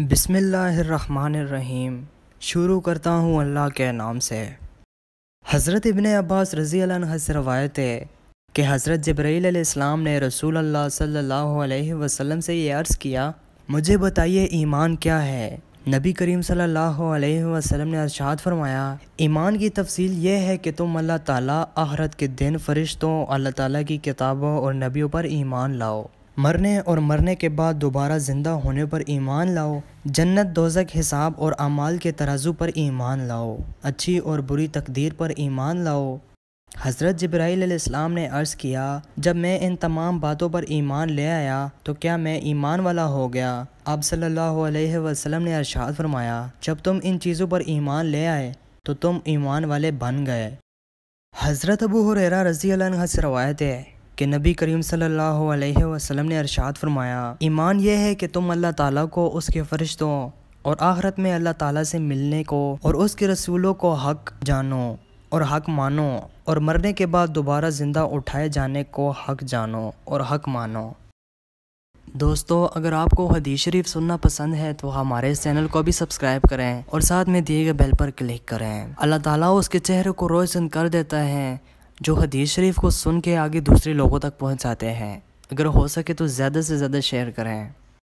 بسم اللہ الرحمن الرحیم۔ شروع کرتا ہوں اللہ کے نام سے۔ حضرت ابن عباس رضی اللہ عنہ سے روایت ہے کہ حضرت جبرائیل علیہ السلام نے رسول اللہ صلی اللہ علیہ وسلم سے یہ عرض کیا، مجھے بتائیے ایمان کیا ہے؟ نبی کریم صلی اللہ علیہ وسلم نے ارشاد فرمایا، ایمان کی تفصیل یہ ہے کہ تم اللہ تعالیٰ، آخرت کے دن، فرشتوں، اللہ تعالیٰ کی کتابوں اور نبیوں پر ایمان لاؤ، مرنے اور مرنے کے بعد دوبارہ زندہ ہونے پر ایمان لاؤ، جنت دوزخ، حساب اور اعمال کے ترازو پر ایمان لاؤ، اچھی اور بری تقدیر پر ایمان لاؤ۔ حضرت جبرائیل علیہ السلام نے عرض کیا، جب میں ان تمام باتوں پر ایمان لے آیا تو کیا میں ایمان والا ہو گیا؟ آپ صلی اللہ علیہ وسلم نے ارشاد فرمایا، جب تم ان چیزوں پر ایمان لے آئے تو تم ایمان والے بن گئے۔ حضرت ابو ہریرہ رضی اللہ عنہ سے روایت ہے کہ نبی کریم صلی اللہ علیہ وسلم نے ارشاد فرمایا، ایمان یہ ہے کہ تم اللہ تعالیٰ کو، اس کے فرشتوں اور آخرت میں اللہ تعالیٰ سے ملنے کو اور اس کے رسولوں کو حق جانو اور حق مانو، اور مرنے کے بعد دوبارہ زندہ اٹھائے جانے کو حق جانو اور حق مانو۔ دوستو، اگر آپ کو حدیث شریف سننا پسند ہے تو ہمارے اس چینل کو بھی سبسکرائب کریں اور ساتھ میں دیے گئے بیل پر کلک کریں۔ اللہ تعالیٰ اس کے چہرے کو روشن کر دیتا ہے جو حدیث شریف کو سن کے آگے دوسرے لوگوں تک پہنچاتے ہیں۔ اگر ہو سکے تو زیادہ سے زیادہ شیئر کریں۔